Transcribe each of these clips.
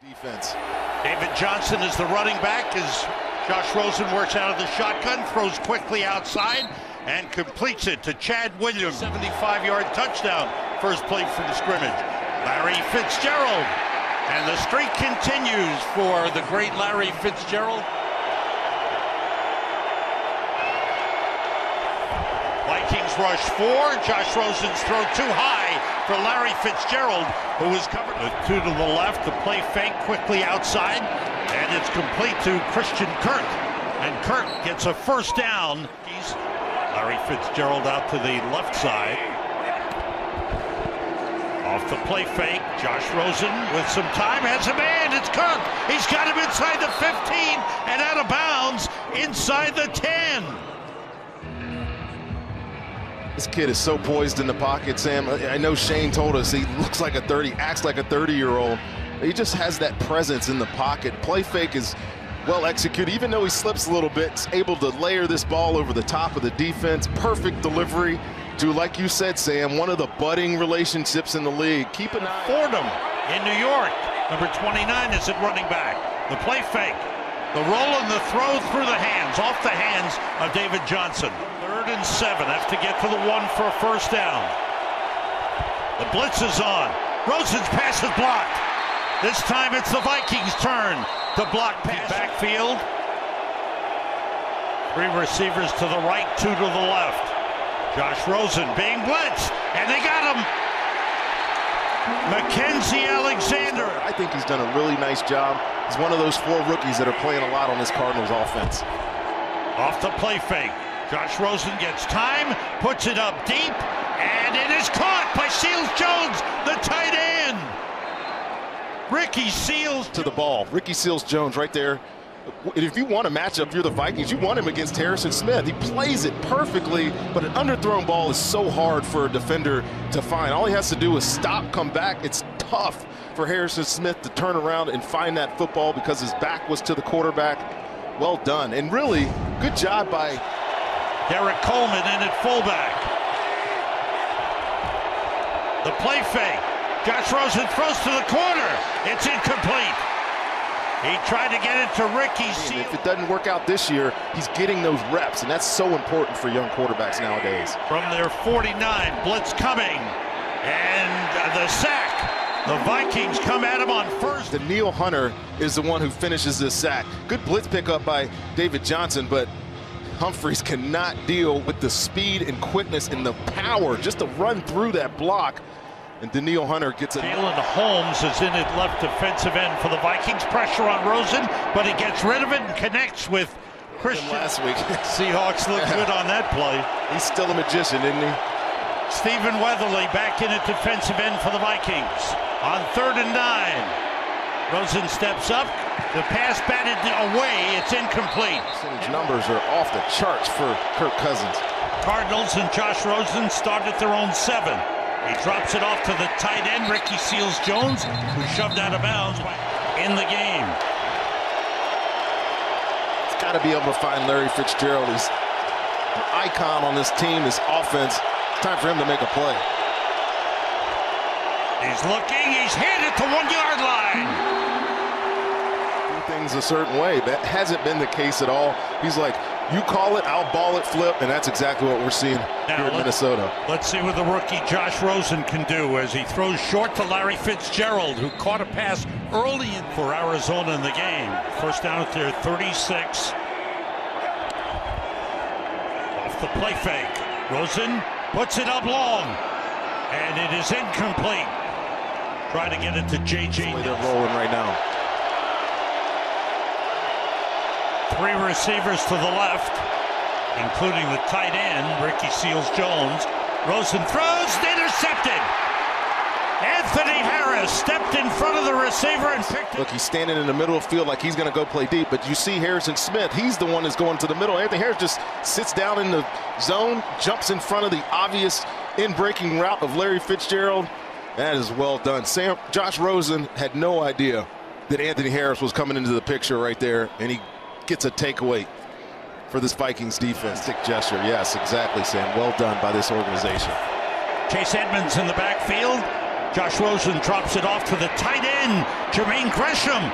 Defense. David Johnson is the running back as Josh Rosen works out of the shotgun, throws quickly outside, and completes it to Chad Williams. 75-yard touchdown, first play from the scrimmage. Larry Fitzgerald, and the streak continues for the great Larry Fitzgerald. Vikings rush 4. Josh Rosen's throw too high for Larry Fitzgerald, who was covered with 2 to the left. The play fake quickly outside, and it's complete to Christian Kirk. And Kirk gets a first down. Larry Fitzgerald out to the left side. Off the play fake, Josh Rosen with some time has a man. It's Kirk. He's got him inside the 15 and out of bounds inside the 10. This kid is so poised in the pocket, Sam. I know Shane told us he looks like a 30, acts like a 30-year-old. He just has that presence in the pocket. Play fake is well executed. Even though he slips a little bit, he's able to layer this ball over the top of the defense. Perfect delivery to, like you said, Sam, one of the budding relationships in the league. Keep an eye. Fordham in New York. Number 29 is at running back. The play fake. The roll and the throw through the hands, off the hands of David Johnson. 3rd and 7, have to get to the 1 for a first down. The blitz is on. Rosen's pass is blocked. This time it's the Vikings' turn to block pass. Backfield. 3 receivers to the right, 2 to the left. Josh Rosen being blitzed, and they got him. Mackenzie Alexander. I think he's done a really nice job. He's one of those 4 rookies that are playing a lot on this Cardinals offense. Off the play fake. Josh Rosen gets time, puts it up deep, and it is caught by Seals-Jones, the tight end. Ricky Seals to the ball. Ricky Seals-Jones right there. If you want a matchup, if you're the Vikings, you want him against Harrison Smith. He plays it perfectly, but an underthrown ball is so hard for a defender to find. All he has to do is stop, come back. It's tough for Harrison Smith to turn around and find that football because his back was to the quarterback. Well done, and really good job by Derek Coleman in at fullback. The play fake. Josh Rosen throws to the corner. It's incomplete. He tried to get it to Ricky Seals. If it doesn't work out this year, he's getting those reps, and that's so important for young quarterbacks nowadays. From their 49, blitz coming, and the sack. The Vikings come at him on first. Daniil Hunter is the one who finishes this sack. Good blitz pickup by David Johnson, but Humphreys cannot deal with the speed and quickness and the power just to run through that block. And Daniil Hunter gets it. Jalen Holmes is in at left defensive end for the Vikings. Pressure on Rosen, but he gets rid of it and connects with Christian. Last week. Seahawks look good on that play. He's still a magician, isn't he? Stephen Weatherly back in at defensive end for the Vikings. On 3rd and 9. Rosen steps up. The pass batted away. It's incomplete. Percentage numbers are off the charts for Kirk Cousins. Cardinals and Josh Rosen start at their own 7. He drops it off to the tight end, Ricky Seals-Jones, who shoved out of bounds in the game. He's got to be able to find Larry Fitzgerald. He's an icon on this team, this offense. It's time for him to make a play. He's looking, he's hit at the 1-yard line. Do things a certain way. That hasn't been the case at all. He's like, you call it, I'll ball it, flip, and that's exactly what we're seeing here in Minnesota. Let's see what the rookie Josh Rosen can do as he throws short to Larry Fitzgerald, who caught a pass early for Arizona in the game. First down at their 36. Off the play fake. Rosen puts it up long, and it is incomplete. Trying to get it to J.J. They're rolling right now. 3 receivers to the left, including the tight end, Ricky Seals-Jones. Rosen throws, intercepted. Anthony Harris stepped in front of the receiver and picked it. Look, he's standing in the middle of the field like he's going to go play deep, but you see Harrison Smith, he's the one that's going to the middle. Anthony Harris just sits down in the zone, jumps in front of the obvious in-breaking route of Larry Fitzgerald. That is well done. Josh Rosen had no idea that Anthony Harris was coming into the picture right there, and he gets a takeaway for this Vikings defense. Stick gesture, yes, exactly, Sam. Well done by this organization. Chase Edmonds in the backfield. Josh Rosen drops it off to the tight end, Jermaine Gresham.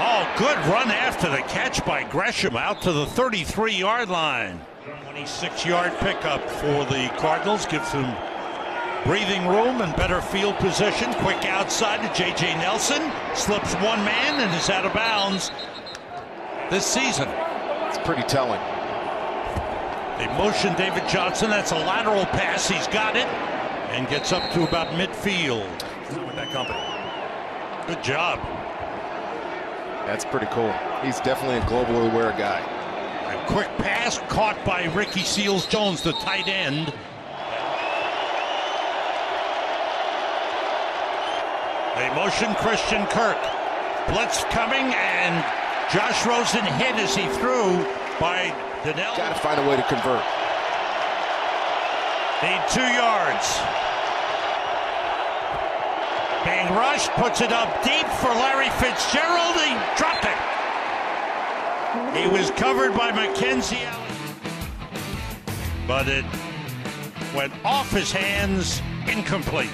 Oh, good run after the catch by Gresham out to the 33-yard line. 26-yard pickup for the Cardinals. Gives them breathing room and better field position. Quick outside to J.J. Nelson. Slips one man and is out of bounds this season. It's pretty telling. They motion David Johnson. That's a lateral pass. He's got it and gets up to about midfield with that company. Good job. That's pretty cool. He's definitely a globally aware guy. A quick pass caught by Ricky Seals-Jones, the tight end. They motion Christian Kirk. Blitz coming, and Josh Rosen hit as he threw by Donnell. Got to find a way to convert. Need 2 yards. Being rushed, puts it up deep for Larry Fitzgerald. He dropped it. He was covered by Mackenzie Allen, but it went off his hands, incomplete.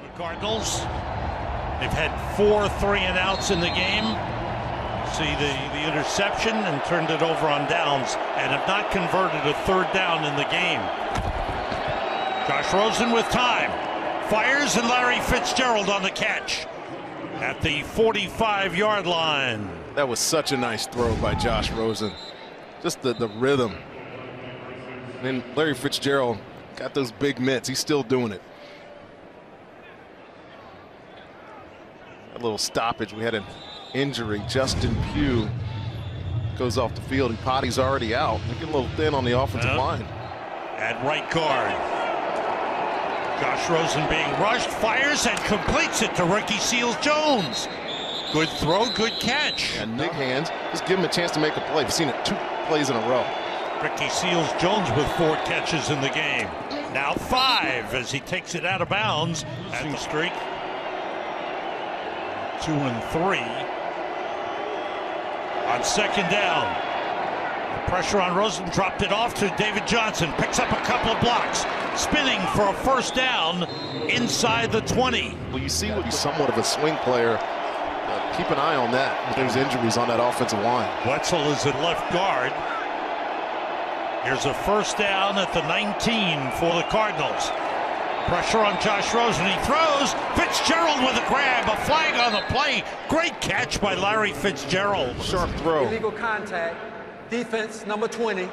The Cardinals, they've had 4 3-and-outs in the game. See the interception and turned it over on downs, and have not converted a 3rd down in the game. Josh Rosen with time, fires, and Larry Fitzgerald on the catch at the 45-yard line. That was such a nice throw by Josh Rosen. Just the rhythm. And Larry Fitzgerald got those big mitts. He's still doing it. A little stoppage. We had an injury. Justin Pugh goes off the field. Potty's already out. They get a little thin on the offensive line. At right guard, Josh Rosen being rushed, fires, and completes it to Ricky Seals-Jones. Good throw, good catch. And big hands. Just give him a chance to make a play. We've seen it 2 plays in a row. Ricky Seals-Jones with 4 catches in the game. Now 5 as he takes it out of bounds at the streak. 2 and 3. On 2nd down. Pressure on Rosen, dropped it off to David Johnson. Picks up a couple of blocks. Spinning for a 1st down inside the 20. Well, you see what he's somewhat of a swing player. Keep an eye on that. There's injuries on that offensive line. Wetzel is at left guard. Here's a 1st down at the 19 for the Cardinals. Pressure on Josh Rosen. He throws. Fitzgerald with a grab. A flag on the play. Great catch by Larry Fitzgerald. Sharp throw. Illegal contact. Defense number 20.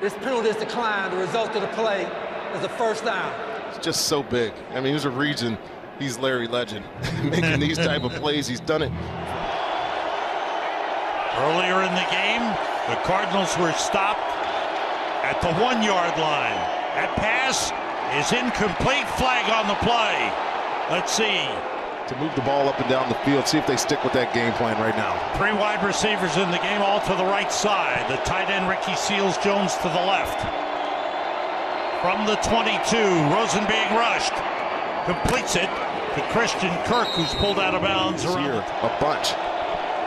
This penalty is declined. The result of the play is a 1st down. It's just so big. I mean, there's a reason he's Larry Legend. Making these type of plays, he's done it. Earlier in the game, the Cardinals were stopped at the 1-yard line. That pass is incomplete. Flag on the play. Let's see. To move the ball up and down the field, see if they stick with that game plan right now. 3 wide receivers in the game, all to the right side. The tight end Ricky Seals-Jones to the left. From the 22, Rosen being rushed. Completes it to Christian Kirk, who's pulled out of bounds around a bunch.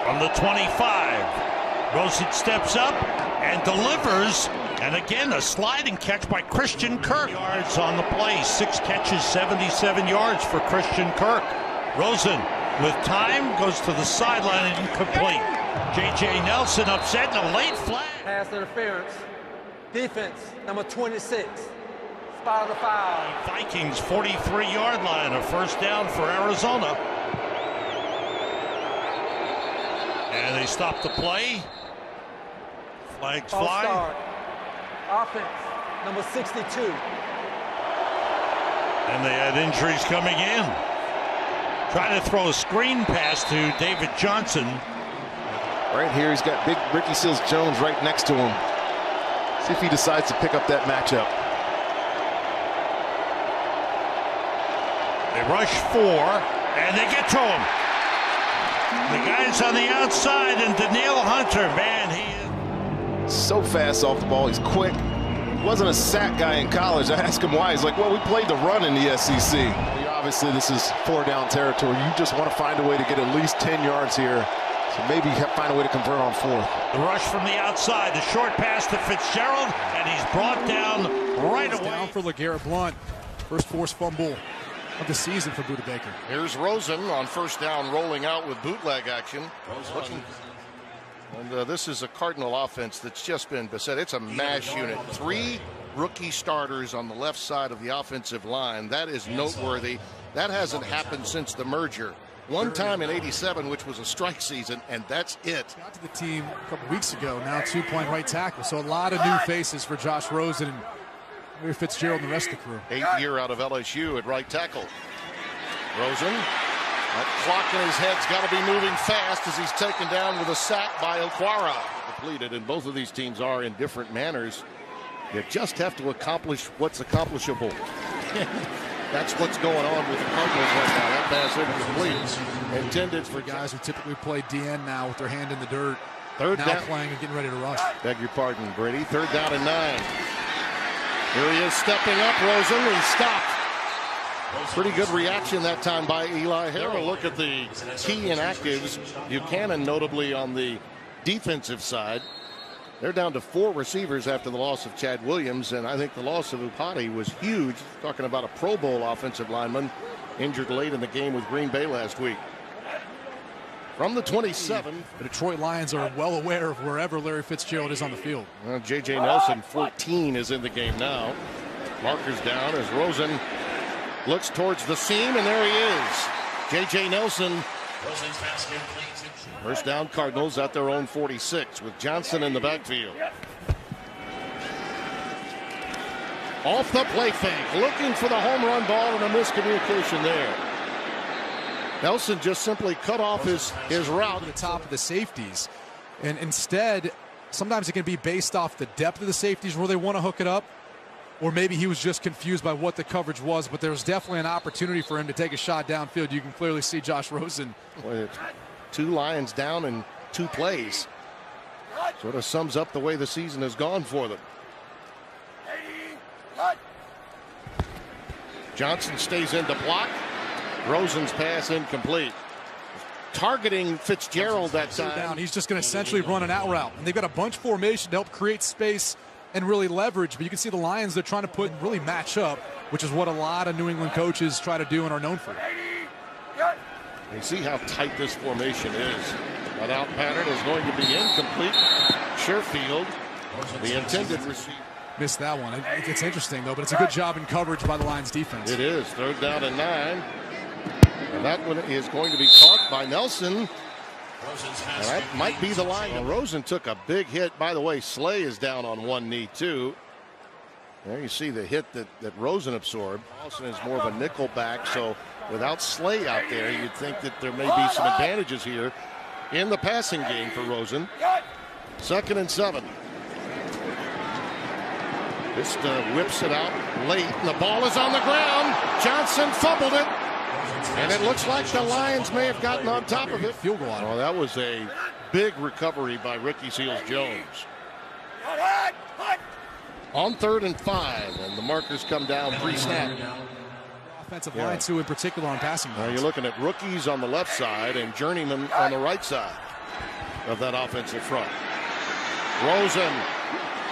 From the 25, Rosen steps up and delivers. And again, a sliding catch by Christian Kirk. Yards on the play, 6 catches, 77 yards for Christian Kirk. Rosen with time goes to the sideline and incomplete. J.J. Nelson upset in a late flag. Pass interference. Defense number 26. Spot of the foul. Vikings 43-yard line, a 1st down for Arizona. And they stop the play. Flags fly. Start. Offense number 62. And they had injuries coming in. Trying to throw a screen pass to David Johnson. Right here, he's got big Ricky Seals-Jones right next to him. See if he decides to pick up that matchup. They rush 4, and they get to him. The guy's on the outside, and Danielle Hunter, man, he is so fast off the ball. He's quick. He wasn't a sack guy in college. I asked him why. He's like, well, we played the run in the SEC. Obviously, this is 4-down territory. You just want to find a way to get at least 10 yards here. So maybe find a way to convert on fourth. The rush from the outside, the short pass to Fitzgerald, and he's brought down right away. Down for LeGarrette Blount. First forced fumble of the season for Budda Baker. Here's Rosen on first down, rolling out with bootleg action. And this is a Cardinal offense that's just been beset. It's a mash unit. 3 rookie starters on the left side of the offensive line. That is noteworthy. That hasn't happened since the merger. One time in '87, which was a strike season, and that's it. Got to the team a couple weeks ago, now 2 playing right tackle. So a lot of new faces for Josh Rosen and Larry Fitzgerald and the rest of the crew. 8th year out of LSU at right tackle. Rosen, that clock in his head's got to be moving fast as he's taken down with a sack by Okwara. Depleted, and both of these teams are in different manners. You just have to accomplish what's accomplishable. That's what's going on with the Cardinals right now. That pass incomplete. Intended for guys who typically play DN now with their hand in the dirt. Third now down. Playing and getting ready to rush. Beg your pardon, Brady. 3rd down and 9. Here he is stepping up, Rosen. He stopped. Pretty good reaction that time by Eli Harrell. Look at the key inactives. Buchanan notably on the defensive side. They're down to 4 receivers after the loss of Chad Williams, and I think the loss of Upati was huge. Talking about a Pro Bowl offensive lineman injured late in the game with Green Bay last week. From the 27. The Detroit Lions are well aware of wherever Larry Fitzgerald is on the field. J.J. Nelson, 14, is in the game now. Markers down as Rosen looks towards the seam, and there he is. J.J. Nelson. First down, Cardinals at their own 46 with Johnson in the backfield. Off the play fake, looking for the home run ball, and a miscommunication there. Nelson just simply cut off his route. To the top of the safeties, and instead sometimes it can be based off the depth of the safeties where they want to hook it up, or maybe he was just confused by what the coverage was, but there was definitely an opportunity for him to take a shot downfield. You can clearly see Josh Rosen. Well, 2 Lions down in 2 plays. Sort of sums up the way the season has gone for them. Johnson stays in to block. Rosen's pass incomplete. Targeting Fitzgerald that time. He's just going to essentially run an out route. And they've got a bunch formation to help create space and really leverage. But you can see the Lions, they're trying to really match up, which is what a lot of New England coaches try to do and are known for. You see how tight this formation is. That out pattern is going to be incomplete. Sherfield, the intended receiver. Missed that one. It's interesting, though, but it's a good job in coverage by the Lions defense. It is. 3rd down and 9. And that one is going to be caught by Nelson. And that might be the line. Well, Rosen took a big hit. By the way, Slay is down on one knee, too. There you see the hit that Rosen absorbed. Dawson is more of a nickel back, so without Slay out there, you'd think that there may be some advantages here in the passing game for Rosen. 2nd and 7. Just whips it out late. The ball is on the ground. Johnson fumbled it. And it looks like the Lions may have gotten on top of it. Field goal. Oh, that was a big recovery by Ricky Seals-Jones. On 3rd and 5, and the markers come down pre-snap. Offensive line, too, in particular on passing. Now you're looking at rookies on the left side and journeyman on the right side of that offensive front. Rosen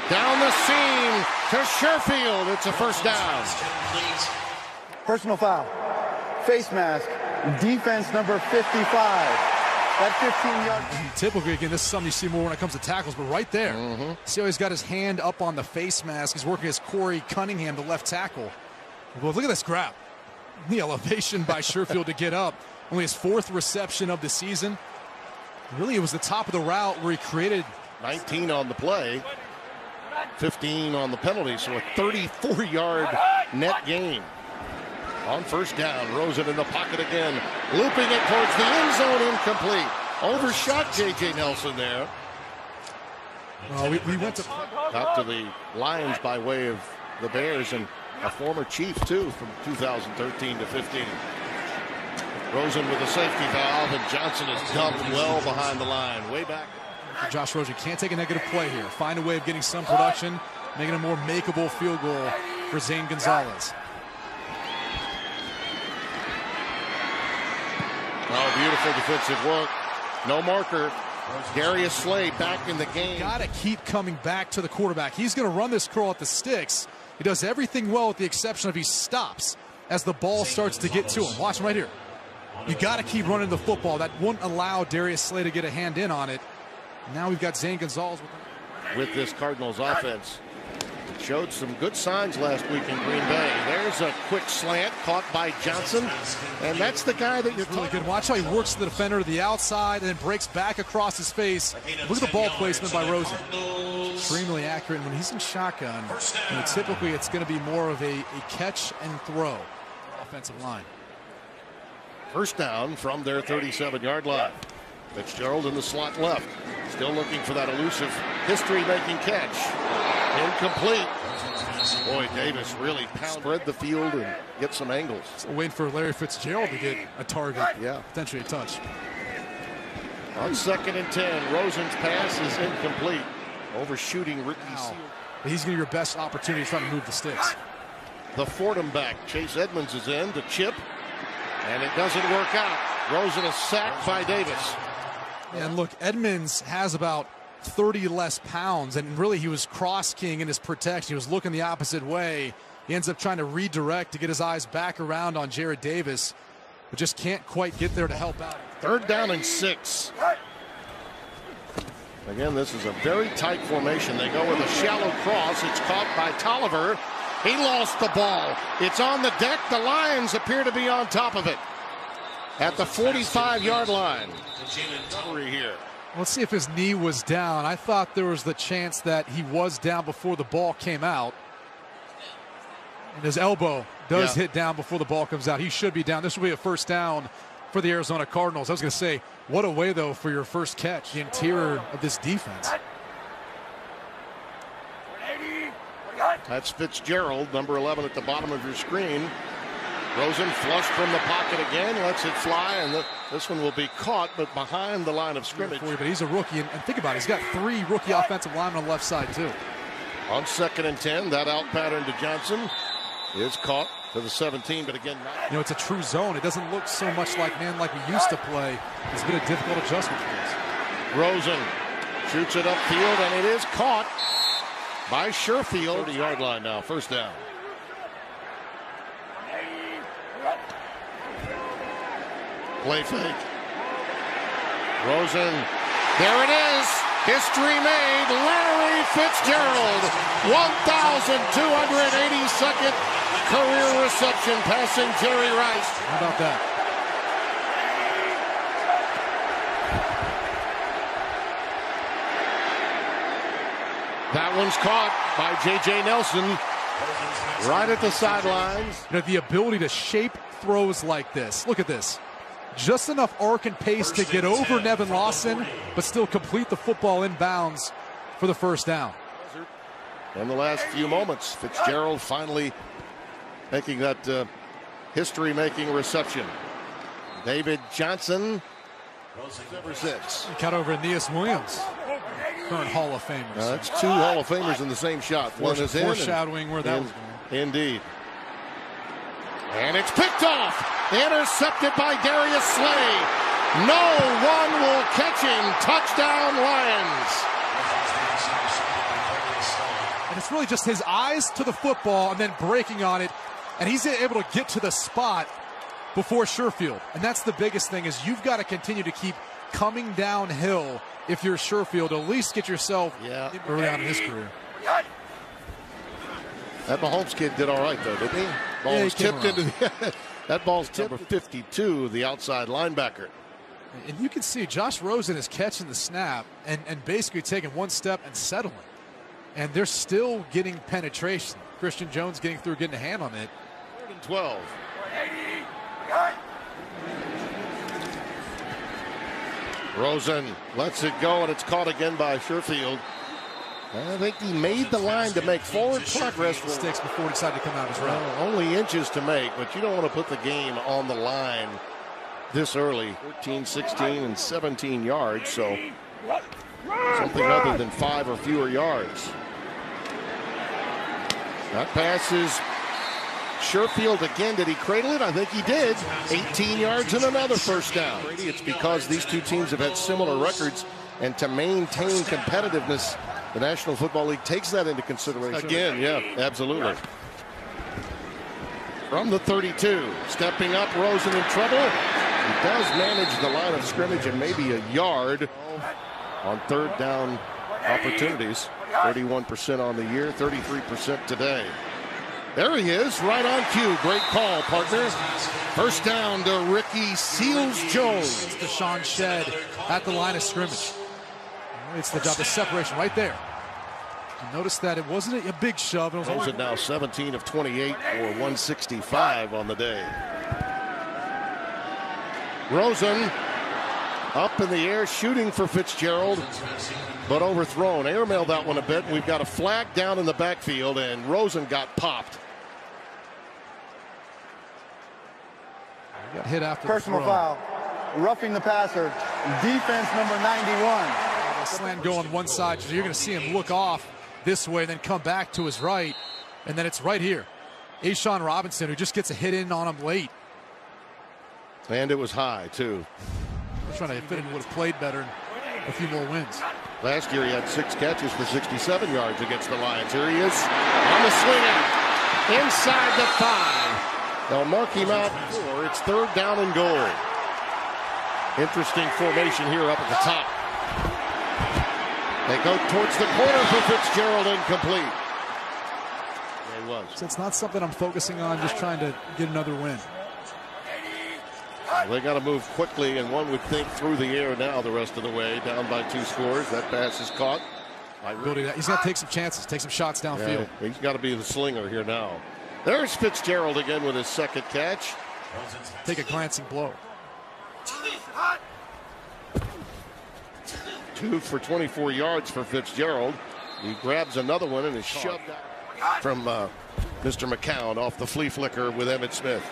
down the seam to Sherfield. It's a first down. Personal foul. Face mask. Defense number 55. That 15-yard. Typically, again, this is something you see more when it comes to tackles, but right there, see how he's got his hand up on the face mask. He's working as Corey Cunningham, the left tackle. Well, look at this grab. The elevation by Sherfield to get up. Only his 4th reception of the season. Really, it was the top of the route where he created 19 on the play, 15 on the penalty, so a 34-yard net gain. On first down, Rosen in the pocket again, looping it towards the end zone, incomplete. Overshot J.J. Nelson there. We went to out to the Lions by way of the Bears, and a former Chief, too, from 2013 to 15. Rosen with a safety valve, and Johnson is dumped well behind the line, way back. Josh Rosen can't take a negative play here. Find a way of getting some production, making a more makeable field goal for Zane Gonzalez. Oh, beautiful defensive work. No marker. Darius Slay back in the game. Got to keep coming back to the quarterback. He's going to run this curl at the sticks. He does everything well with the exception of he stops as the ball starts to get to him. Watch him right here. You got to keep running the football. That wouldn't allow Darius Slay to get a hand in on it. Now we've got Zane Gonzalez with this Cardinals offense. Showed some good signs last week in Green Bay. There's a quick slant caught by Johnson, and that's the guy that you're really good. Watch how he works the defender to the outside and then breaks back across his face. Look at the ball placement by Rosen. Extremely accurate. When he's in shotgun, typically it's going to be more of a catch and throw offensive line. First down from their 37-yard line. Fitzgerald in the slot left. Still looking for that elusive history-making catch. Incomplete. Boy, Davis really spread the field and get some angles. So waiting for Larry Fitzgerald to get a target. Yeah. Potentially a touch. On 2nd and 10, Rosen's pass is incomplete. Overshooting rookie. Wow. He's going to be your best opportunity trying to move the sticks. The Fordham back. Chase Edmonds is in to chip, and it doesn't work out. Rosen is sacked by Davis. And look, Edmonds has about 30 less pounds, and really he was cross-keying in his protection. He was looking the opposite way. He ends up trying to redirect to get his eyes back around on Jared Davis, but just can't quite get there to help out. 3rd down and 6. Again, this is a very tight formation. They go with a shallow cross. It's caught by Tolliver. He lost the ball. It's on the deck. The Lions appear to be on top of it at the 45-yard line. Here. Let's see if his knee was down. I thought there was the chance that he was down before the ball came out. And his elbow does hit down before the ball comes out. He should be down. This will be a first down for the Arizona Cardinals. I was going to say, what a way, though, for your first catch, the interior of this defense. That's Fitzgerald, number 11 at the bottom of your screen. Rosen flushed from the pocket again, lets it fly, and this one will be caught, but behind the line of scrimmage. But he's a rookie, and think about it, he's got 3 rookie offensive linemen on the left side, too. On 2nd and 10, that out pattern to Johnson is caught to the 17, but again, not. You know, it's a true zone. It doesn't look so much like man like we used to play. It's been a difficult adjustment for us. Rosen shoots it upfield, and it is caught by Sherfield. 30-yard line now, first down. Play fake. Rosen. There it is. History made. Larry Fitzgerald. 1,282nd career reception, passing Jerry Rice. How about that? That one's caught by J.J. Nelson right at the sidelines. You know, the ability to shape throws like this. Look at this. Just enough arc and pace to get over Nevin Lawson, but still complete the football in bounds for the first down. In the last few moments, Fitzgerald finally making that history-making reception. David Johnson, number 6. He cut over Aeneas Williams, current Hall of Famers. That's 2 Hall of Famers in the same shot. One is in. Foreshadowing where that was going. Indeed. And it's picked off. Intercepted by Darius Slay. No one will catch him. Touchdown, Lions. And it's really just his eyes to the football and then breaking on it. And he's able to get to the spot before Sherfield. And that's the biggest thing, is you've got to continue to keep coming downhill if you're Sherfield. At least get yourself early on in his career. That Mahomes kid did all right, though, didn't he? Ball was tipped into the that ball's tipped. Number 52, the outside linebacker. And you can see Josh Rosen is catching the snap and basically taking one step and settling. And they're still getting penetration. Christian Jones getting through, getting a hand on it. 3rd and 12. Rosen lets it go, and it's caught again by Sherfield. I think he made the line to make forward progress. Mistakes before he decided to come out his route. Only inches to make, but you don't want to put the game on the line this early. 14, 16, and 17 yards, so something other than 5 or fewer yards. That pass is Sherfield again, did he cradle it? I think he did. 18 yards and another first down. It's because these two teams have had similar records, and to maintain competitiveness, the National Football League takes that into consideration. Again, yeah, absolutely. From the 32, stepping up, Rosen in trouble. He does manage the line of scrimmage and maybe a yard on third down opportunities. 31% on the year, 33% today. There he is, right on cue. Great call, partner. First down to Ricky Seals-Jones. It's Deshaun Shedd at the line of scrimmage. It's the job, the separation right there. You notice that it wasn't a big shove. It was Rosen now 17 of 28 for 165 on the day. Rosen up in the air, shooting for Fitzgerald, but overthrown. Airmailed that one a bit. We've got a flag down in the backfield, and Rosen got popped. He got hit after Personal the throw. foul. Roughing the passer. Defense number 91. Slant go on one side, so you're going to see him look off this way, then come back to his right, and then it's right here. A'Shawn Robinson, who just gets a hit in on him late. And it was high, too. He's trying to fit in, would have played better and a few more wins. Last year he had 6 catches for 67 yards against the Lions. Here he is on the swing out. Inside the 5. They'll mark him out for it's third down and goal. Interesting formation here up at the top. They go towards the corner for Fitzgerald, incomplete. There he was. So it's not something I'm focusing on, just trying to get another win. Well, they got to move quickly, and one would think through the air now the rest of the way, down by 2 scores. That pass is caught. He's got to take some chances, take some shots downfield. Yeah, he's got to be the slinger here now. There's Fitzgerald again with his second catch. Take a glancing blow. 2 for 24 yards for Fitzgerald. He grabs another one and is shoved out from Mr. McCown off the flea flicker with Emmitt Smith.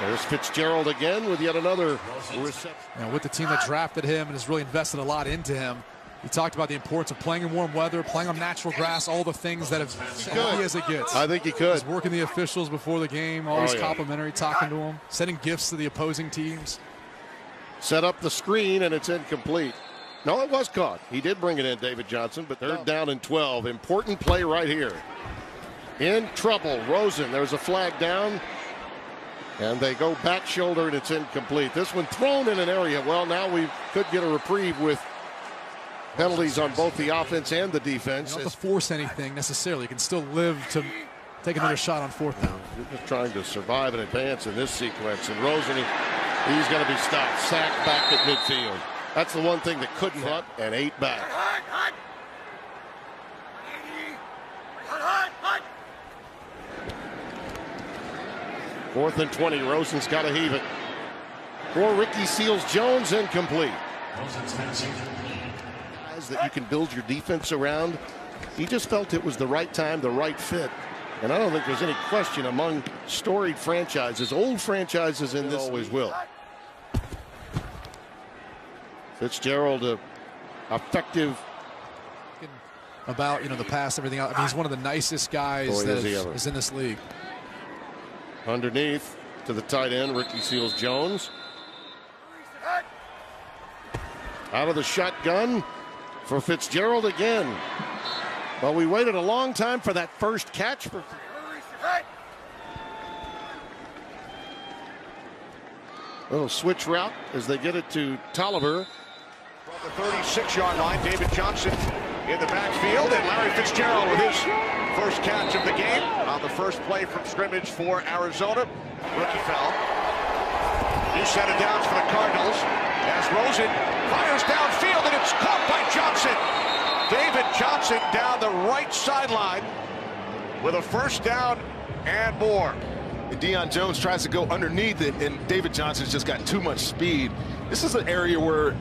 There's Fitzgerald again with yet another reception. With the team that drafted him and has really invested a lot into him, he talked about the importance of playing in warm weather, playing on natural grass, all the things that have healthy as it gets. I think he could. He's working the officials before the game, always complimentary, talking to them, sending gifts to the opposing teams. Set up the screen and it's incomplete. No, it was caught. He did bring it in, David Johnson, but third down and 12. Important play right here. In trouble, Rosen. There's a flag down. And they go back shoulder and it's incomplete. This one thrown in an area. Well, now we could get a reprieve with penalties on both the offense and the defense. You don't have to force anything necessarily. You can still live to take another shot on fourth down. You're just trying to survive and advance in this sequence. And Rosen, he's going to be stopped. Sacked back at midfield. That's the one thing that couldn't hut, and 8 back. 4th and 20. Rosen's got to heave it. For Ricky Seals-Jones, incomplete. Guys that you can build your defense around. He just felt it was the right time, the right fit. And I don't think there's any question among storied franchises, old franchises in this always will. Fitzgerald, effective. About the past, everything else. I mean, he's one of the nicest guys that is in this league. Underneath to the tight end, Ricky Seals-Jones. Out of the shotgun for Fitzgerald again. Well, we waited a long time for that first catch. Little switch route as they get it to Tolliver. From the 36-yard line, David Johnson in the backfield, and Larry Fitzgerald with his first catch of the game on the first play from scrimmage for Arizona. Rookie foul. New set of downs for the Cardinals as Rosen fires downfield, and it's caught by Johnson. David Johnson down the right sideline with a first down and more. And Deion Jones tries to go underneath it, and David Johnson's just got too much speed. This is an area where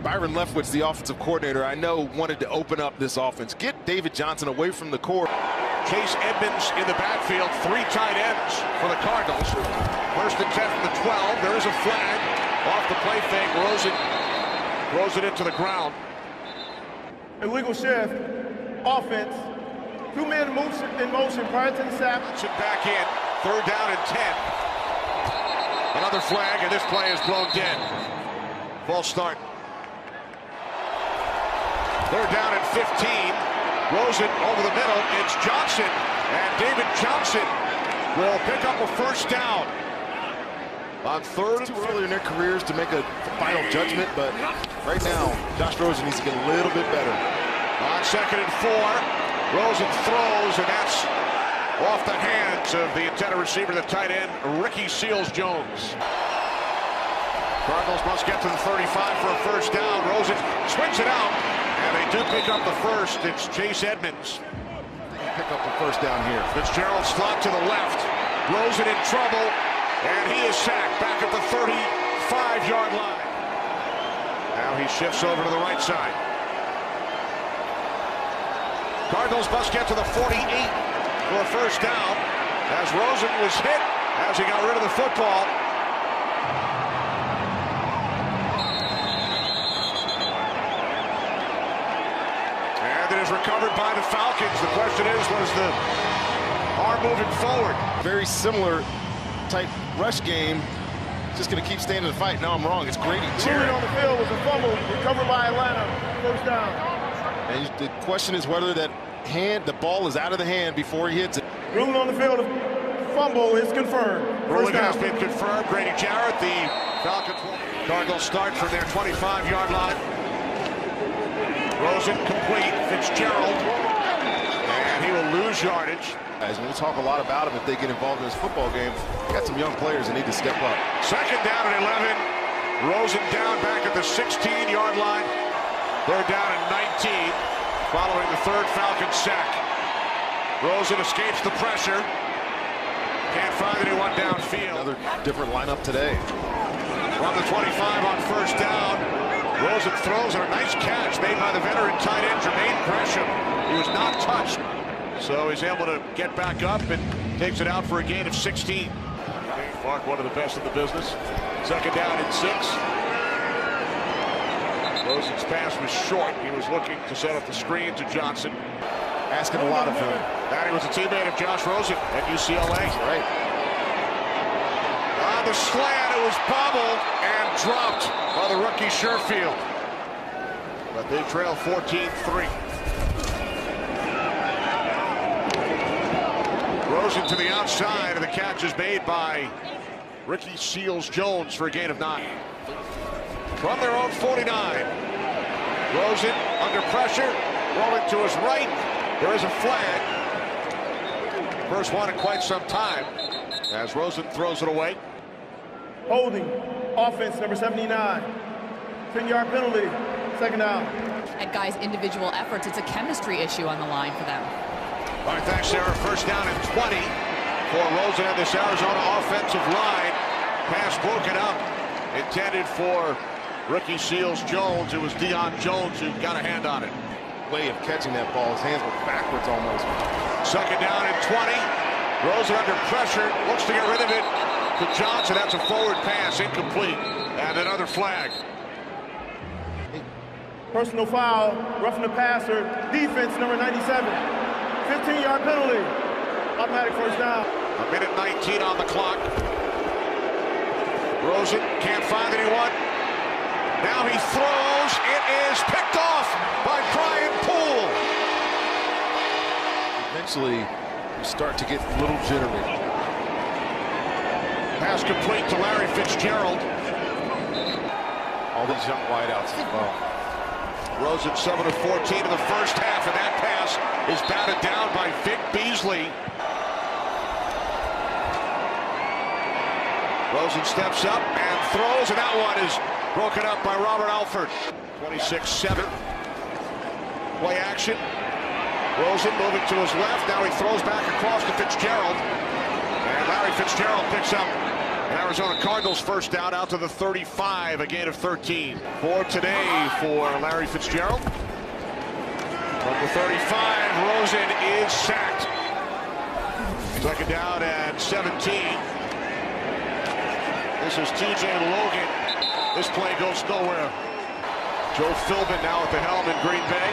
Byron Leftwich, the offensive coordinator, I know wanted to open up this offense. Get David Johnson away from the core. Chase Edmonds in the backfield, 3 tight ends for the Cardinals. First and 10 from the 12. There is a flag off the play fake. Rosen throws it into the ground. Illegal shift. Offense. 2 men in motion prior to the snap. Back in. Third down and 10. Another flag, and this play is blown dead. False start. Third down and 15. Rosen over the middle. It's Johnson. And David Johnson will pick up a first down. On third, too early in their careers to make a final judgment, but right now, Josh Rosen needs to get a little bit better. On second and 4, Rosen throws, and that's off the hands of the intended receiver, the tight end, Ricky Seals-Jones. Cardinals must get to the 35 for a first down. Rosen swings it out, and they do pick up the first. It's Chase Edmonds. Pick up the first down here. Fitzgerald slot to the left. Rosen in trouble, and he is sacked back at the 35-yard line. Now he shifts over to the right side. Cardinals must get to the 48 for a first down, as Rosen was hit as he got rid of the football. And it is recovered by the Falcons. The question is, was the arm moving forward? Very similar type rush game. Just going to keep staying in the fight. No, I'm wrong. It's Grady Jarrett. On the field was a fumble recovered by Atlanta. First down. And the question is whether that the ball is out of the hand before he hits it. Ruling on the field, fumble is confirmed. Ruling has been confirmed. Grady Jarrett, the Falcons. Cardinals start from their 25-yard line. Rosen complete. Fitzgerald, and he will lose yardage. Guys, we'll talk a lot about him if they get involved in this football game. Got some young players that need to step up. Second down and 11. Rosen down back at the 16-yard line. Third down and 19. Following the third Falcon sack. Rosen escapes the pressure. Can't find anyone downfield. Another different lineup today. From the 25 on first down. Rosen throws, and a nice catch made by the veteran tight end Jermaine Gresham. He was not touched, so he's able to get back up and takes it out for a gain of 16. Mark, one of the best in the business. Second down and 6. Rosen's pass was short. He was looking to set up the screen to Johnson. Asking a lot of him. And he was a teammate of Josh Rosen at UCLA. Right. On the slant, it was bobbled and dropped by the rookie Sherfield. But they trail 14-3. Rosen to the outside, and the catch is made by Ricky Seals-Jones for a gain of 9. From their own 49. Rosen under pressure, rolling to his right. There is a flag. First one in quite some time as Rosen throws it away. Holding, offense number 79. 10-yard penalty, second down. At guys' individual efforts, it's a chemistry issue on the line for them. All right, thanks, Sarah. First down and 20 for Rosen and this Arizona offensive line. Pass broken up, intended for Ricky Seals-Jones. It was Deion Jones who got a hand on it. Way of catching that ball. His hands were backwards almost. Second down and 20. Rosen under pressure, looks to get rid of it to Johnson. That's a forward pass, incomplete. And another flag. Personal foul, roughing the passer, defense number 97. 15-yard penalty, automatic first down. A minute 19 on the clock. Rosen can't find anyone. Now he throws. It is picked off by Brian Poole. Eventually, you start to get a little jittery. Pass complete to Larry Fitzgerald. All these young wideouts as well. Rosen 7 of 14 in the first half, and that pass is batted down by Vic Beasley. Rosen steps up and throws, and that one is broken up by Robert Alford. 26-7. Play action. Rosen moving to his left. Now he throws back across to Fitzgerald. And Larry Fitzgerald picks up an Arizona Cardinals first down out to the 35, a gain of 13. For today for Larry Fitzgerald. From the 35, Rosen is sacked. Second down and 17. This is TJ Logan. This play goes nowhere. Joe Philbin now at the helm in Green Bay.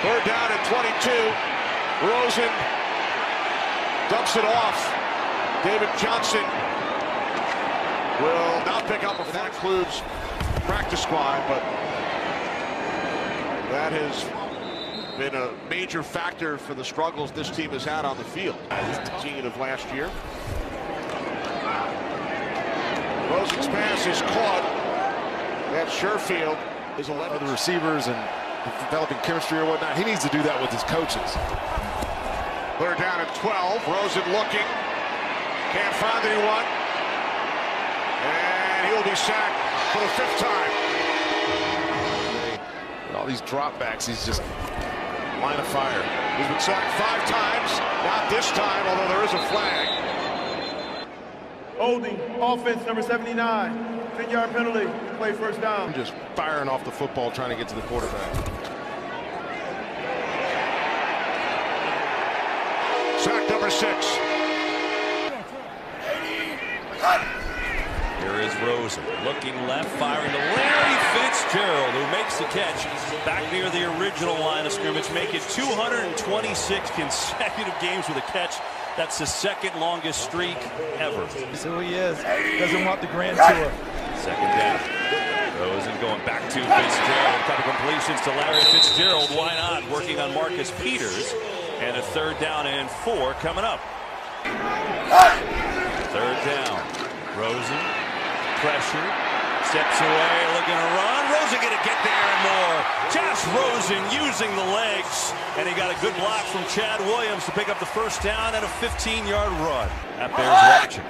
Third down at 22. Rosen dumps it off. David Johnson will not pick up. That includes practice squad, but that has been a major factor for the struggles this team has had on the field. 15 of last year. Rosen's pass is caught. That Sherfield is 11. Other receivers and developing chemistry or whatnot. He needs to do that with his coaches. They're down at 12. Rosen looking. Can't find anyone. And he'll be sacked for the 5th time. All these dropbacks, he's just line of fire. He's been sacked 5 times. Not this time, although there is a flag. Holding, offense number 79. 10-yard penalty, play first down. Just firing off the football, trying to get to the quarterback. Sack number 6. Here is Rosen looking left, firing to Larry Fitzgerald, who makes the catch back near the original line of scrimmage, make it 226 consecutive games with a catch. That's the 2nd longest streak ever. That's who he is. Doesn't want the grand tour. 2nd down. Rosen going back to Fitzgerald. A couple completions to Larry Fitzgerald. Why not? Working on Marcus Peters. And a 3rd down and 4 coming up. 3rd down. Rosen. Pressure. Steps away. Looking to run. Rosen going to get there and more. Josh Rosen using the legs. And he got a good block from Chad Williams to pick up the 1st down and a 15-yard run. That bears watching.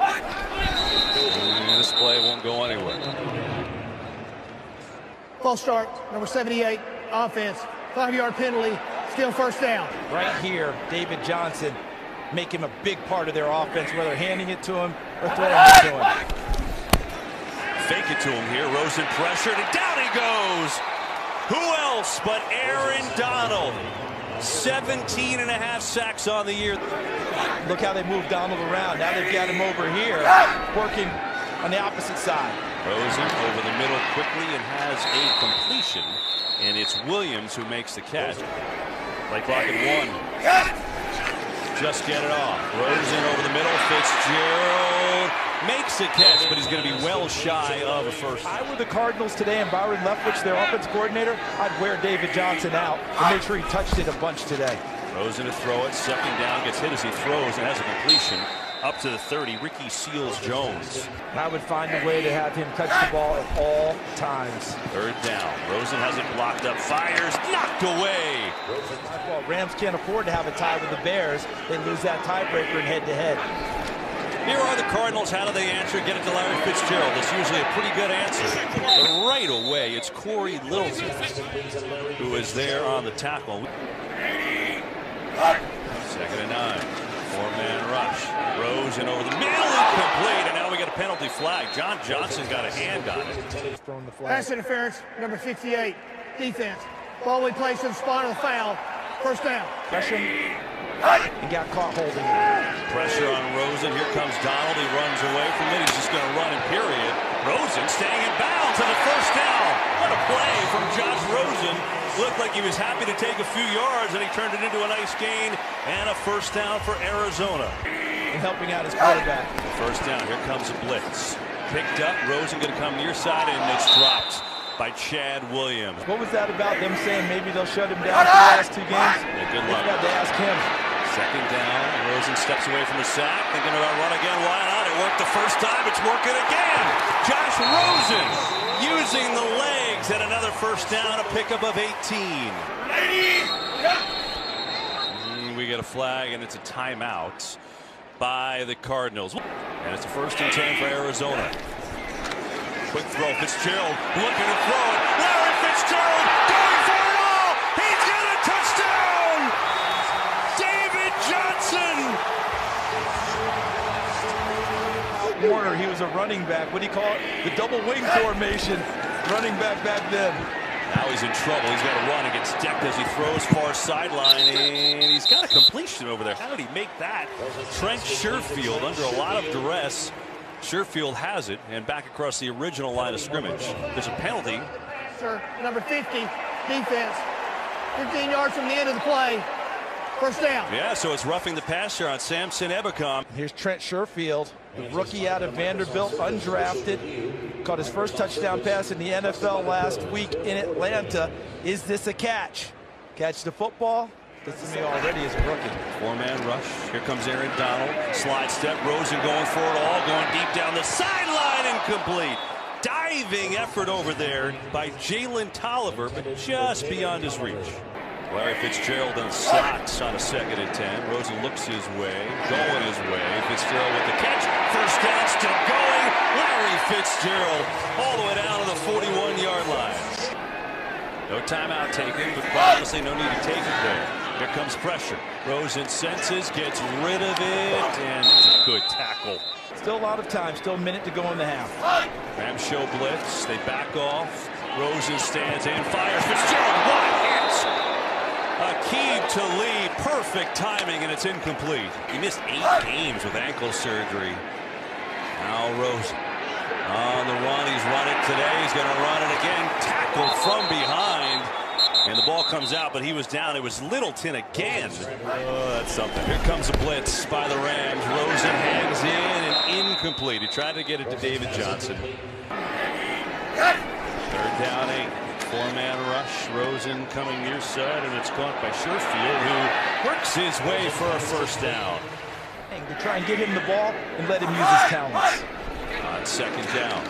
And this play won't go anywhere. False start, number 78, offense. 5-yard penalty, still 1st down. Right here, David Johnson make him a big part of their offense, whether handing it to him or throwing it to him. Fake it to him here. Rosen pressured, and down he goes. Who else but Aaron Donald? 17.5 sacks on the year. Look how they moved Donald around. Now they've got him over here, working on the opposite side. Rosen over the middle quickly and has a completion. And it's Williams who makes the catch. Play clock at 1. Just get it off. Rosen over the middle. Fitzgerald makes the catch, but he's going to be well shy of a 1st. If I were the Cardinals today and Byron Leftwich, their offense coordinator, I'd wear David Johnson out and make sure he touched it a bunch today. Rosen to throw it. 2nd down. Gets hit as he throws and has a completion. Up to the 30, Ricky Seals-Jones. I would find a way to have him catch the ball at all times. 3rd down. Rosen has it blocked up. Fires. Knocked away. Well, Rams can't afford to have a tie with the Bears. They lose that tiebreaker in head-to-head. Here are the Cardinals. How do they answer? Get it to Larry Fitzgerald. It's usually a pretty good answer. But right away, it's Corey Littleton who is there on the tackle. 2nd and 9. 4-man rush. Rosen over the middle, incomplete, and now we got a penalty flag. John Johnson got a hand on it. Pass interference, number 58, defense. Ball we placed in the spot of the foul, 1st down. Pressure and got caught holding it. Pressure on Rosen. Here comes Donald. He runs away from it. He's just going to run in period. Rosen staying in bounds and a 1st down. What a play from Josh Rosen. Looked like he was happy to take a few yards, and he turned it into a nice gain and a 1st down for Arizona. And helping out his quarterback. 1st down. Here comes a blitz. Picked up. Rosen going to come near side, and it's dropped by Chad Williams. What was that about them saying maybe they'll shut him down for the last 2 games? Yeah, good luck. We've got to ask him. 2nd down. Rosen steps away from the sack. Thinking about run again. Why not? It worked the 1st time. It's working again. Josh Rosen using the legs at another 1st down. A pickup of 18. We get a flag, and it's a timeout by the Cardinals. And it's a 1st and 10 for Arizona. Quick throw. Fitzgerald looking to throw it. Larry Fitzgerald going for it all. He's got a touchdown. David Johnson. Warner, he was a running back. What do you call it? The double wing formation. Running back then. Now he's in trouble. He's got to run and gets decked as he throws far sideline, and he's got a completion over there. How did he make that? Trent Sherfield under a lot of duress. Sherfield has it, and back across the original line of scrimmage. There's a penalty. Sir, number 50, defense. 15 yards from the end of the play. First down. Yeah, so it's roughing the passer on Samson Ebicom. Here's Trent Sherfield, the rookie out of Vanderbilt, undrafted. Caught his first touchdown pass in the NFL last week in Atlanta. Is this a catch? Catch the football. This is me already as a rookie. Four-man rush. Here comes Aaron Donald. Slide step. Rosen going for it all. Going deep down the sideline. Incomplete. Diving effort over there by Jalen Tolliver, but just beyond his reach. Larry Fitzgerald on slots on a 2nd and 10. Rosen looks his way. Going his way. Fitzgerald with the catch. First down. Still going. Larry Fitzgerald all the way down to the 41-yard line. No timeout taken, but obviously no need to take it there. Here comes pressure. Rosen senses, gets rid of it, and good tackle. Still a lot of time, still a minute to go in the half. Rams show blitz, they back off. Rosen stands in, fires. Fitzgerald, what a hit! Aqib Talib, perfect timing, and it's incomplete. He missed 8 games with ankle surgery. Now Rosen on the run. He's run it today. He's going to run it again. Tackled from behind. And the ball comes out, but he was down. It was Littleton again. Oh, that's something. Here comes a blitz by the Rams. Rosen hangs in and incomplete. He tried to get it to David Johnson. 3rd down 8. 4-man rush. Rosen coming near side, and it's caught by Sherfield, who works his way for a first down. To try and get him the ball and let him use his talents. On 2nd down.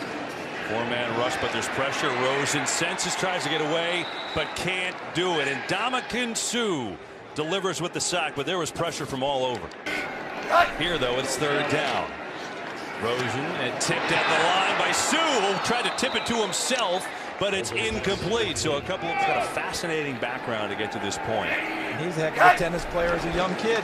4-man rush, but there's pressure. Rosen senses, tries to get away, but can't do it. And Ndamukong Suh delivers with the sack, but there was pressure from all over. Here, though, it's 3rd down. Rosen, and tipped at the line by Suh, who tried to tip it to himself, but it's incomplete. So a couple of got a fascinating background to get to this point. He's a heck of a tennis player as a young kid.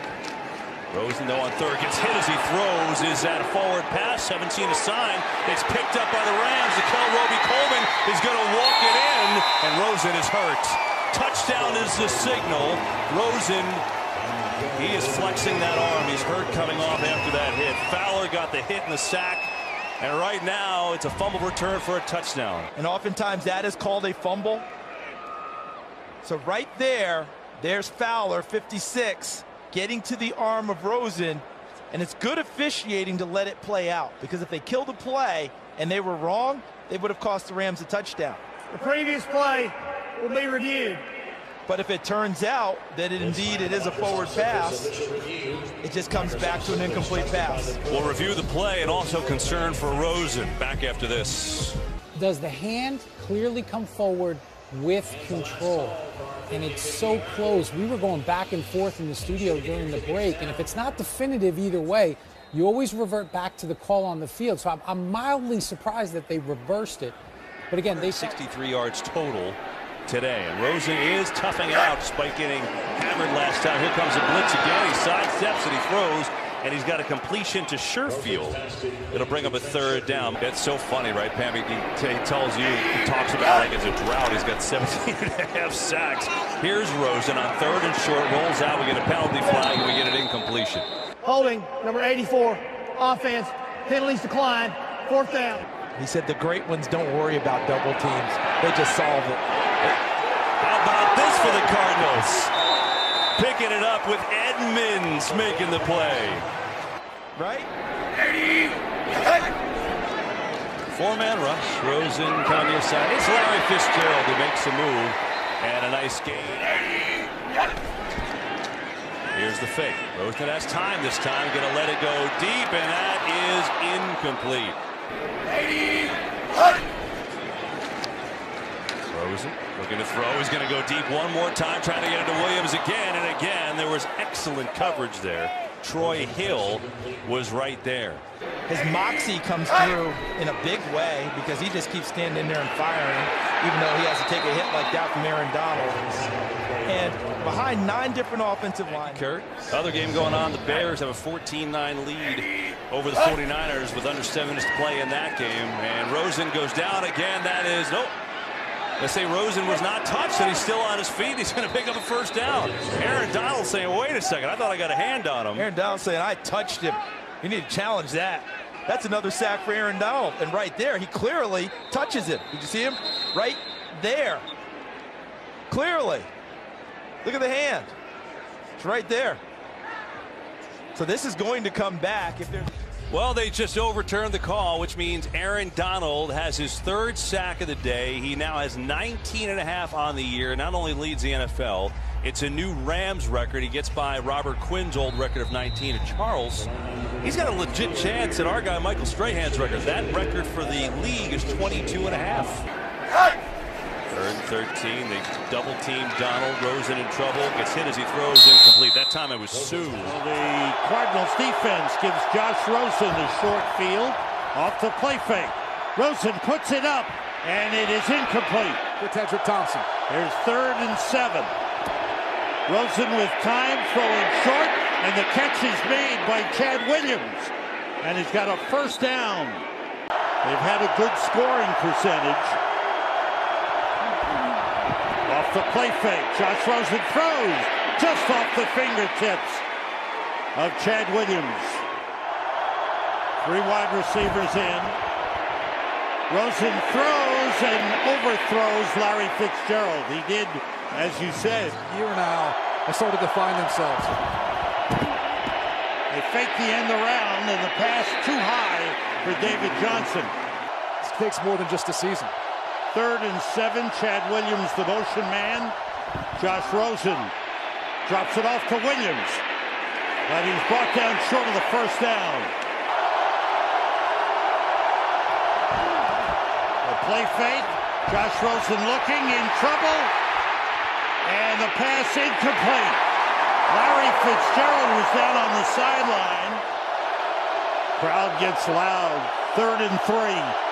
Rosen, though, on 3rd, gets hit as he throws. Is that a forward pass? 17 assigned. It's picked up by the Rams. Roby Coleman is going to walk it in, and Rosen is hurt. Touchdown is the signal. Rosen, he is flexing that arm. He's hurt coming off after that hit. Fowler got the hit and the sack, and right now it's a fumble return for a touchdown. And oftentimes that is called a fumble. So right there, there's Fowler, 56. Getting to the arm of Rosen, and it's good officiating to let it play out, because if they kill the play and they were wrong, they would have cost the Rams a touchdown. The previous play will be reviewed. But if it turns out that it is a forward pass, it just comes back to an incomplete pass. We'll review the play and also concern for Rosen. Back after this. Does the hand clearly come forward with control? And it's so close. We were going back and forth in the studio during the break, and if it's not definitive either way, you always revert back to the call on the field. So I'm mildly surprised that they reversed it. But again, they 63 yards total today, and Rosen is toughing out despite getting hammered last time. Here comes a blitz again. He sidesteps and he throws, and he's got a completion to Sherfield. It'll bring up a 3rd down. That's so funny, right, Pam? He tells you, he talks about like it's a drought. He's got 17.5 sacks. Here's Rosen on 3rd and short, rolls out. We get a penalty flag, and we get an incompletion. Holding, number 84, offense, penalties decline, 4th down. He said the great ones don't worry about double teams. They just solve it. How about this for the Cardinals? Picking it up with Edmonds making the play. Right? 4-man rush. Rosen coming near side. It's Larry Fitzgerald who makes the move. And a nice gain. Here's the fake. Rosen has time this time. Going to let it go deep, and that is incomplete. Rosen looking to throw. He's going to go deep one more time, trying to get it to Williams again and again. There was excellent coverage there. Troy Hill was right there. His moxie comes through in a big way because he just keeps standing in there and firing, even though he has to take a hit like that from Aaron Donald. And behind 9 different offensive line. Kurt, other game going on. The Bears have a 14-9 lead over the 49ers with under 7 minutes to play in that game. And Rosen goes down again. That is, nope. They say Rosen was not touched, and he's still on his feet. He's going to pick up a 1st down. Aaron Donald saying, wait a second, I thought I got a hand on him. Aaron Donald saying, I touched him. You need to challenge that. That's another sack for Aaron Donald. And right there, he clearly touches him. Did you see him? Right there. Clearly. Look at the hand. right there. So this is going to come back if there's... Well, they just overturned the call, which means Aaron Donald has his 3rd sack of the day. He now has 19.5 on the year. Not only leads the NFL, it's a new Rams record. He gets by Robert Quinn's old record of 19 at Charles. He's got a legit chance at our guy Michael Strahan's record. That record for the league is 22.5. 3rd and 13. They double team Donald. Rosen in trouble. Gets hit as he throws incomplete. That time it was Sue. The Cardinals defense gives Josh Rosen the short field. Off the play fake. Rosen puts it up, and it is incomplete. For Tedrick Thompson. Here's 3rd and 7. Rosen with time, throwing short, and the catch is made by Chad Williams. And he's got a 1st down. They've had a good scoring percentage. Off the play fake, Josh Rosen throws just off the fingertips of Chad Williams. 3 wide receivers in. Rosen throws and overthrows Larry Fitzgerald. He did, as you said. Here now, they started to find themselves. They fake the end around, and the pass too high for David Johnson. This takes more than just a season. 3rd and 7, Chad Williams, the motion man. Josh Rosen drops it off to Williams. But he's brought down short of the 1st down. The play fake. Josh Rosen looking in trouble. And the pass incomplete. Larry Fitzgerald was down on the sideline. Crowd gets loud. 3rd and 3.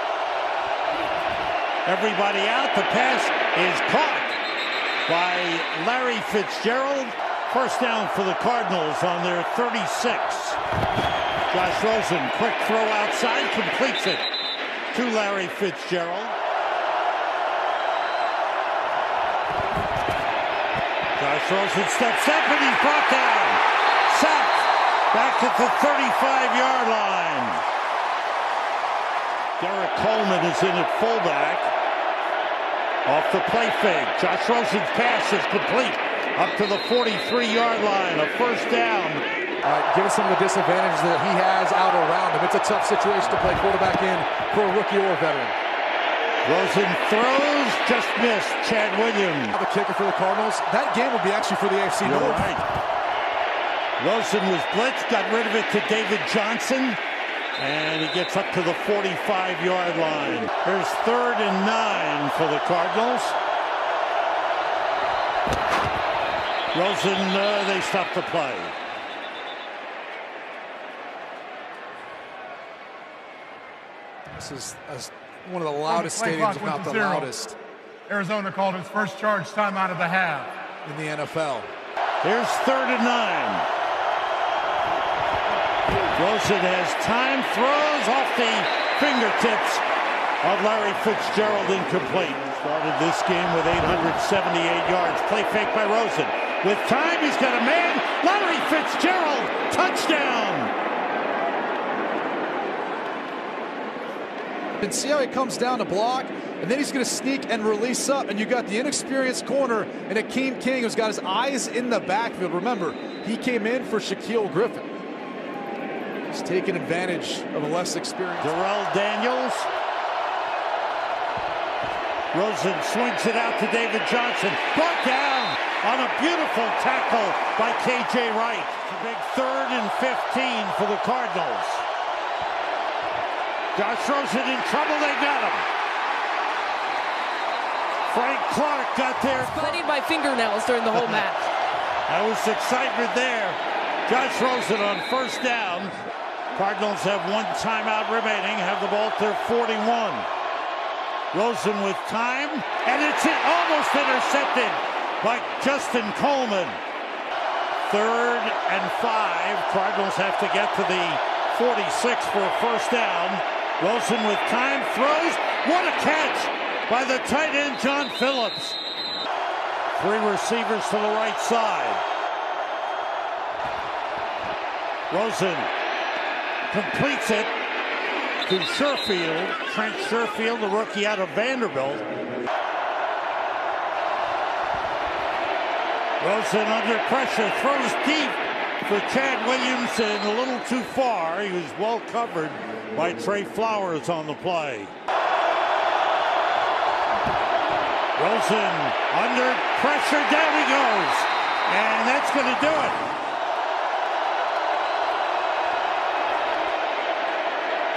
Everybody out. The pass is caught by Larry Fitzgerald. 1st down for the Cardinals on their 36. Josh Rosen, quick throw outside, completes it to Larry Fitzgerald. Josh Rosen steps up and he's brought down. Sacked back at the 35-yard line. Derek Coleman is in at fullback. Off the play fake. Josh Rosen's pass is complete. Up to the 43-yard line. A 1st down. Given some of the disadvantages that he has out around him, it's a tough situation to play quarterback in for a rookie or a veteran. Rosen throws, just missed. Chad Williams. The kicker for the Cardinals. That game would be actually for the AFC North. Right. Rosen was blitzed, got rid of it to David Johnson. And he gets up to the 45-yard line. Here's 3rd and 9 for the Cardinals. Rosen, they stop the play. This is one of the loudest stadiums, if not the loudest. Arizona called its first charge timeout of the half. In the NFL. Here's 3rd and 9. Rosen has time, throws off the fingertips of Larry Fitzgerald, incomplete. Started this game with 878 yards. Play fake by Rosen. With time, he's got a man. Larry Fitzgerald, touchdown. And see how he comes down to block, and then he's going to sneak and release up, and you got the inexperienced corner and Akeem King who's got his eyes in the backfield. Remember, he came in for Shaquille Griffin. He's taking advantage of a less experienced. Darrell Daniels. Rosen swings it out to David Johnson. Brought down on a beautiful tackle by K.J. Wright. It's a big 3rd and 15 for the Cardinals. Josh Rosen in trouble. They got him. Frank Clark got there. Bloodied my fingernails during the whole match. That was excitement there. Josh Rosen on 1st down. Cardinals have 1 timeout remaining, have the ball at their 41. Rosen with time, and it's almost intercepted by Justin Coleman. 3rd and 5. Cardinals have to get to the 46 for a 1st down. Rosen with time, throws. What a catch by the tight end, John Phillips. 3 receivers to the right side. Rosen completes it to Sherfield. Trent Sherfield, the rookie out of Vanderbilt. Rosen under pressure, throws deep for Chad Williams and a little too far. He was well covered by Trey Flowers on the play. Rosen under pressure, down he goes. And that's going to do it.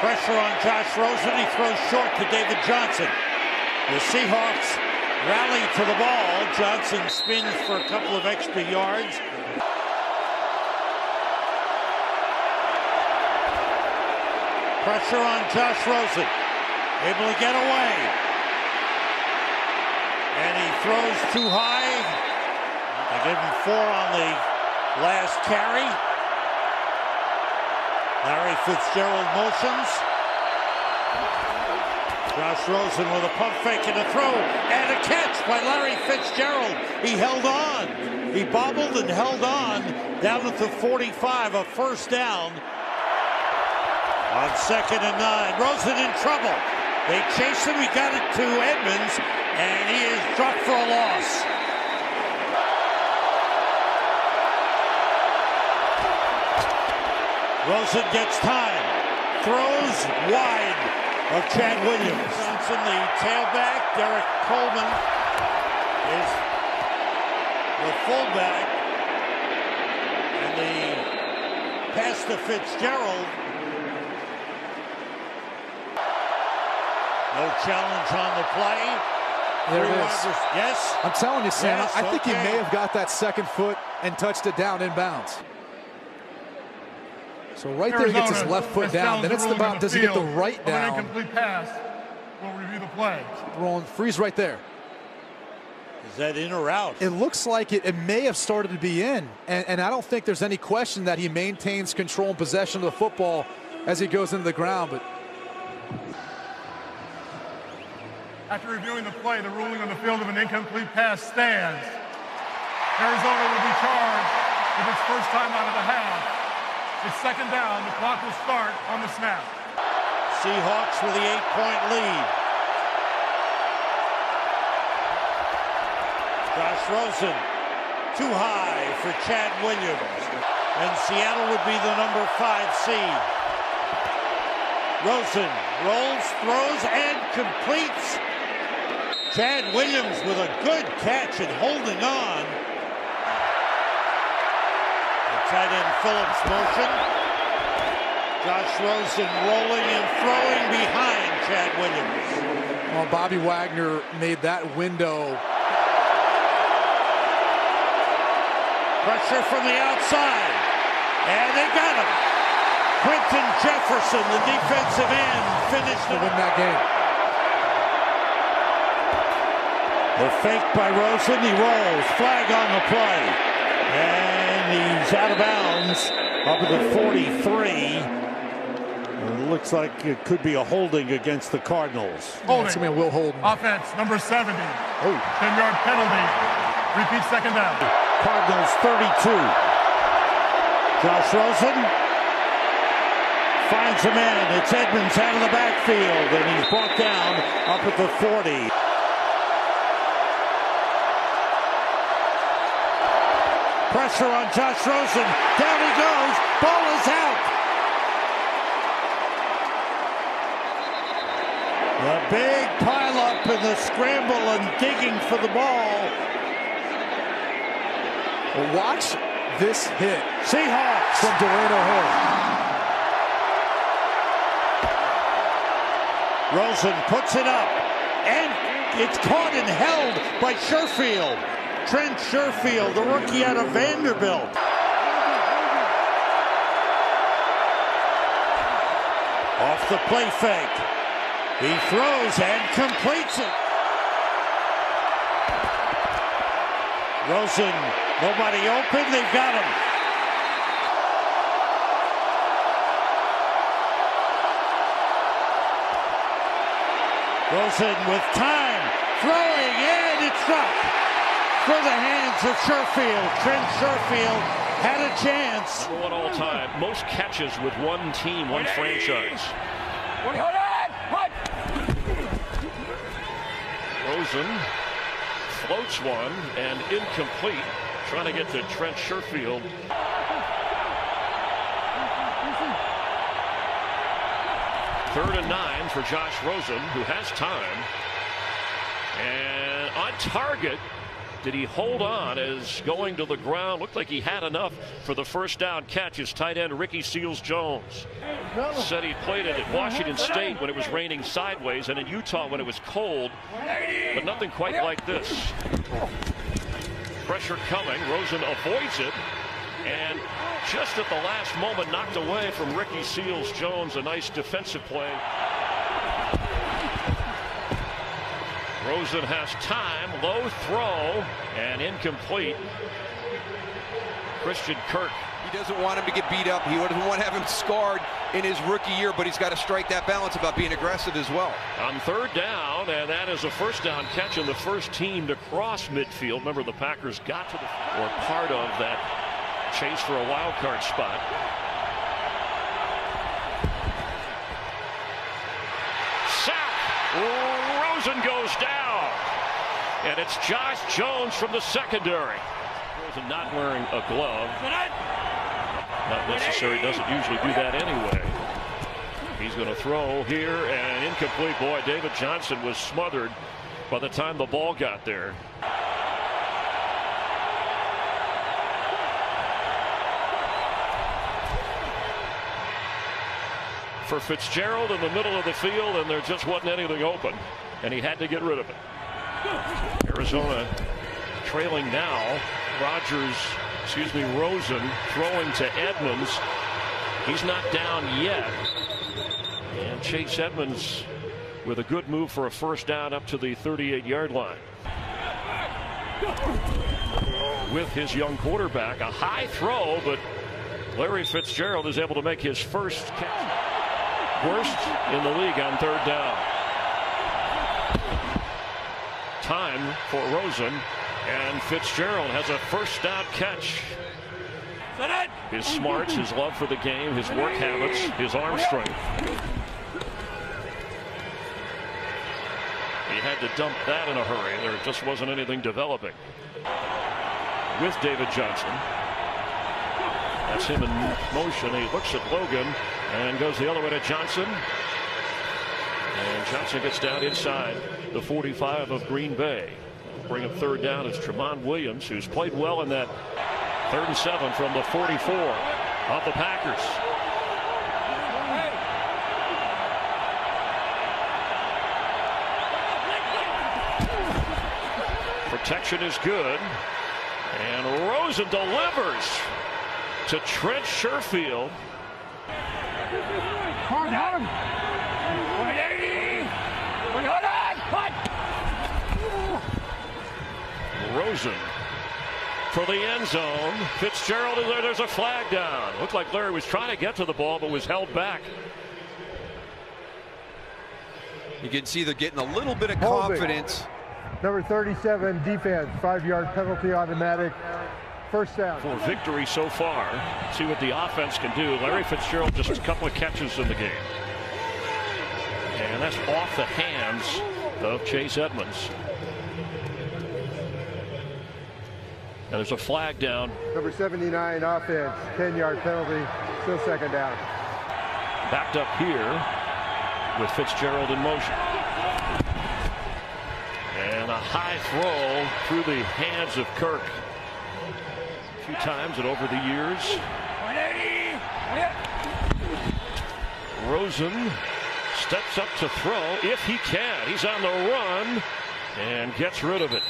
Pressure on Josh Rosen. He throws short to David Johnson. The Seahawks rally to the ball. Johnson spins for a couple of extra yards. Pressure on Josh Rosen. Able to get away. And he throws too high. They gave him 4 on the last carry. Larry Fitzgerald motions. Josh Rosen with a pump fake and a throw and a catch by Larry Fitzgerald. He held on. He bobbled and held on down at the 45, a first down. On 2nd and 9, Rosen in trouble. They chase him. He got it to Edmonds, and he is dropped for a loss. Rosen gets time. Throws wide of Chad Williams. Johnson, the tailback. Derek Coleman is the fullback. And the pass to Fitzgerald. No challenge on the play. There it is. Yes? I'm telling you, Sam, yes, I think he okay. may have got that second foot and touched it down inbounds. So right there, he gets his left foot down. Then it's about, does he get the right down? An incomplete pass. We'll review the play. Throwing, freeze right there. Is that in or out? It looks like it may have started to be in. And I don't think there's any question that he maintains control and possession of the football as he goes into the ground. But after reviewing the play, the ruling on the field of an incomplete pass stands. Arizona will be charged with its first time out of the half. It's 2nd down. The clock will start on the snap. Seahawks with the 8-point lead. Josh Rosen too high for Chad Williams. And Seattle would be the number 5 seed. Rosen rolls, throws, and completes. Chad Williams with a good catch and holding on. The tight end Phillips motion. Josh Rosen rolling and throwing behind Chad Williams. well, Bobby Wagner made that window. Pressure from the outside. And they got him. Quentin Jefferson, the defensive end, finished to win that game. The fake by Rosen, he rolls, flag on the play. And he's out of bounds up at the 43. It looks like it could be a holding against the Cardinals. Holding. It's going to be a Will Holden. Offense, number 70. Oh. 10-yard penalty. Repeat 2nd down. Cardinals 32. Josh Rosen finds a man. It's Edmonds out of the backfield, and he's brought down up at the 40. Pressure on Josh Rosen. Down he goes. Ball is out. A big pile-up in the scramble and digging for the ball. Well, watch this hit. Seahawks from Dwayne O'Hara. Rosen puts it up, and it's caught and held by Sherfield. Trent Sherfield, the rookie out of Vanderbilt. Off the play fake. He throws and completes it. Rosen, nobody open, they've got him. Rosen with time, throwing, and it's dropped for the hands of Sherfield. Trent Sherfield had a chance. Number 1 all time, most catches with one team, one franchise. Rosen floats one and incomplete. trying to get to Trent Sherfield. Third and 9 for Josh Rosen, who has time. And on target, did he hold on as going to the ground? Looked like he had enough for the first down catch. His tight end, Ricky Seals-Jones, said he played it at Washington State when it was raining sideways and in Utah when it was cold, but nothing quite like this. Pressure coming. Rosen avoids it, and just at the last moment knocked away from Ricky Seals-Jones. A nice defensive play. Rosen has time, low throw, and incomplete. Christian Kirk. He doesn't want him to get beat up. He doesn't want to have him scarred in his rookie year, but he's got to strike that balance about being aggressive as well. On third down, and that is a first down catch, and the first team to cross midfield. Remember, the Packers got to the, or part of that chase for a wild card spot. Rosen goes down, and it's Josh Jones from the secondary. Rosen not wearing a glove. Not necessary, doesn't usually do that anyway. He's going to throw here, and incomplete. Boy, David Johnson was smothered by the time the ball got there. For Fitzgerald in the middle of the field, and there just wasn't anything open, and he had to get rid of it. Arizona trailing now. Rosen throwing to Edmonds. He's not down yet. And Chase Edmonds with a good move for a first down up to the 38-yard line. With his young quarterback, a high throw, but Larry Fitzgerald is able to make his first catch. Worst in the league on third down. Time for Rosen, and Fitzgerald has a first down catch. His smarts, his love for the game, his work habits, his arm strength. He had to dump that in a hurry. There just wasn't anything developing. With David Johnson. That's him in motion. He looks at Logan and goes the other way to Johnson. And Johnson gets down inside the 45 of Green Bay. Bring him third down is Tramon Williams, who's played well in that 3rd and 7 from the 44 of the Packers. Protection is good. And Rosen delivers to Trent Sherfield. Rosen for the end zone. Fitzgerald is there. There's a flag down. Looked like Larry was trying to get to the ball, but was held back. You can see they're getting a little bit of confidence. Number 37, defense, 5-yard penalty automatic. First down. For victory so far. See what the offense can do. Larry Fitzgerald just a couple of catches in the game. And that's off the hands of Chase Edmonds. And there's a flag down. Number 79, offense, 10-yard penalty, still second down. Backed up here with Fitzgerald in motion. And a high throw through the hands of Kirk. A few times and over the years. Rosen steps up to throw if he can. He's on the run and gets rid of it.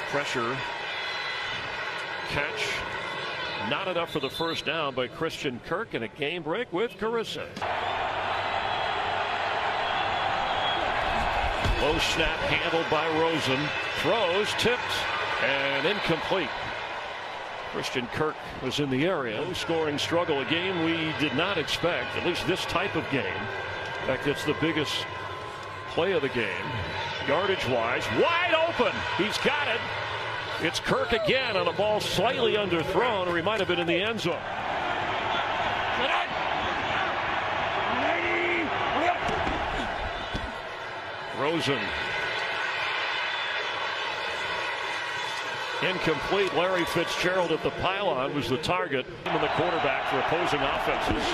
Pressure. Catch. Not enough for the first down by Christian Kirk, and a game break with Carissa. Low snap handled by Rosen. Throws, tipped, and incomplete. Christian Kirk was in the area. Low scoring struggle, a game we did not expect, at least this type of game. In fact, it's the biggest play of the game. Yardage-wise, wide open. He's got it. It's Kirk again on a ball slightly underthrown, or he might have been in the end zone. Rosen Incomplete. Larry Fitzgerald at the pylon was the target. And the quarterback for opposing offenses.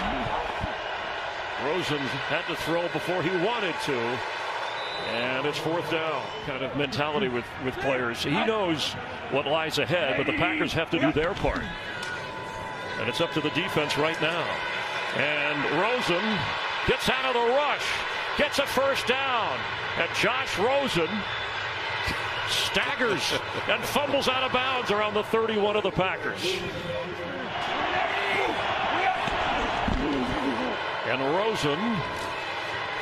Rosen had to throw before he wanted to. And it's 4th down kind of mentality with players. He knows what lies ahead, but the Packers have to do their part. And it's up to the defense right now. And Rosen gets out of the rush, gets a 1st down. And Josh Rosen staggers and fumbles out of bounds around the 31 of the Packers. And Rosen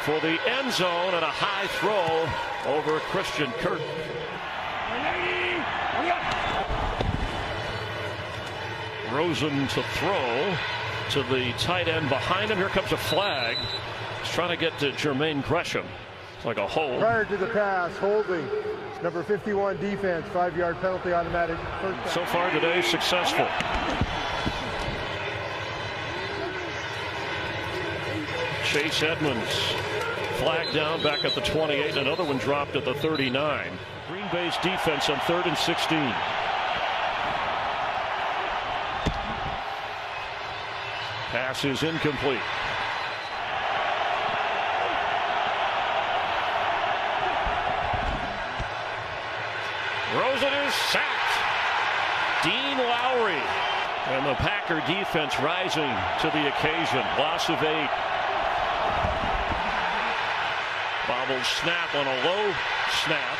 for the end zone and a high throw over Christian Kirk. Rosen to throw to the tight end behind him. Here comes a flag. He's trying to get to Jermaine Gresham. It's like a hold. Prior to the pass, holding. Number 51 defense, 5-yard penalty, automatic. So far today, successful. Chase Edmonds flagged down back at the 28. Another one dropped at the 39. Green Bay's defense on 3rd and 16. Pass is incomplete. Rosen is sacked. Dean Lowry. And the Packer defense rising to the occasion. Loss of 8. Bobble snap on a low snap.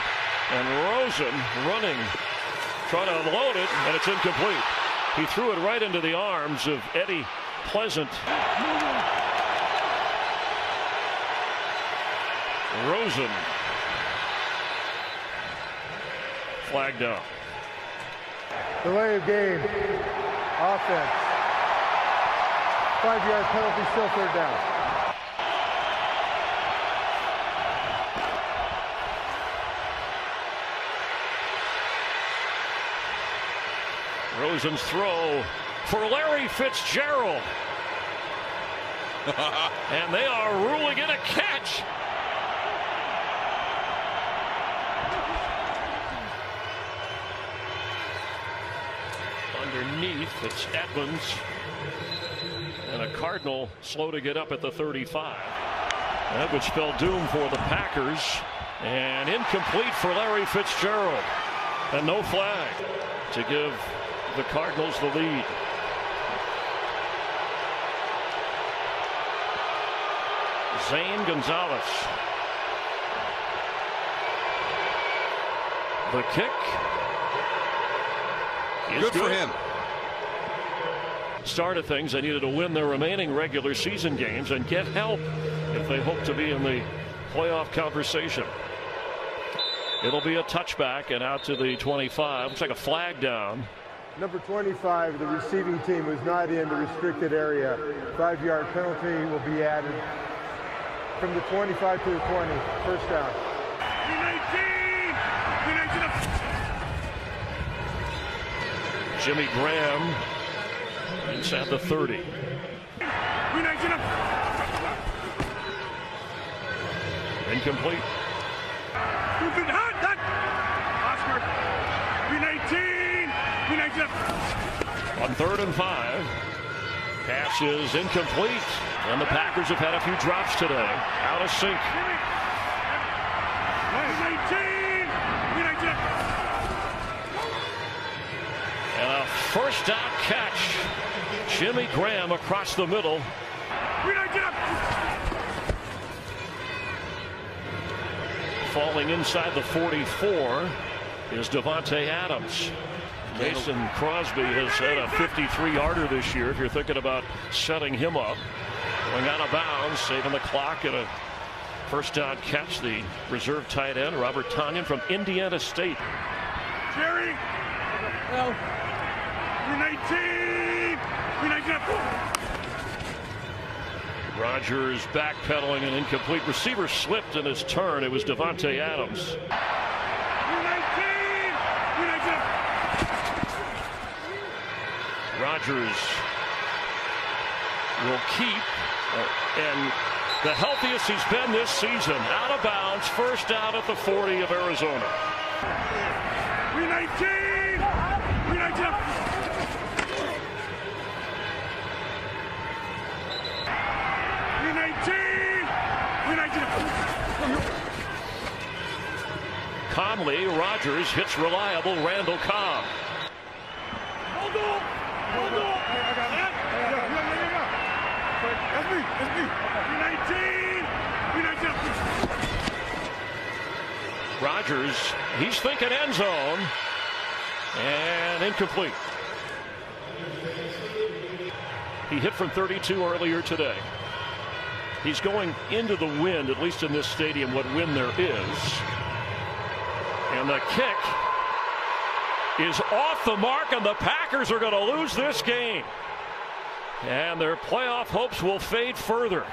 And Rosen running, trying to unload it, and it's incomplete. He threw it right into the arms of Eddie Pleasant. Rosen. Flagged out. Delay of game. Offense. 5-yard penalty, still 3rd down. Rosen's throw for Larry Fitzgerald. And they are ruling it a catch. Underneath, it's Edmonds. And a Cardinal slow to get up at the 35. That would spell doom for the Packers. And incomplete for Larry Fitzgerald. And no flag to give the Cardinals the lead. Zane Gonzalez. The kick is good for him. Start of things, they needed to win their remaining regular season games and get help if they hope to be in the playoff conversation. It'll be a touchback and out to the 25. Looks like a flag down. Number 25, the receiving team was not in the restricted area. 5-yard penalty will be added from the 25 to the 20. 1st down. Jimmy Graham inside the 30. Incomplete. On 3rd and 5. Pass is incomplete. And the Packers have had a few drops today. Out of sync. And a 1st down catch. Jimmy Graham across the middle. Falling inside the 44 is Davante Adams. Mason Crosby has had a 53-yarder this year if you're thinking about setting him up. Going out of bounds, saving the clock, and a 1st down catch. The reserve tight end, Robert Tonyan from Indiana State. Jerry! Well, 19! Rodgers backpedaling, an incomplete. Receiver slipped in his turn. It was Davante Adams. Rodgers will keep, and the healthiest he's been this season. Out of bounds, 1st down at the 40 of Arizona. 19! calmly, Rodgers hits reliable Randall Cobb. Hold on. Hold on. I got it. That's me. That's me. U19. Rodgers, he's thinking end zone. And incomplete. He hit from 32 earlier today. He's going into the wind, at least in this stadium, what wind there is. And the kick is off the mark, and the Packers are going to lose this game. And their playoff hopes will fade further.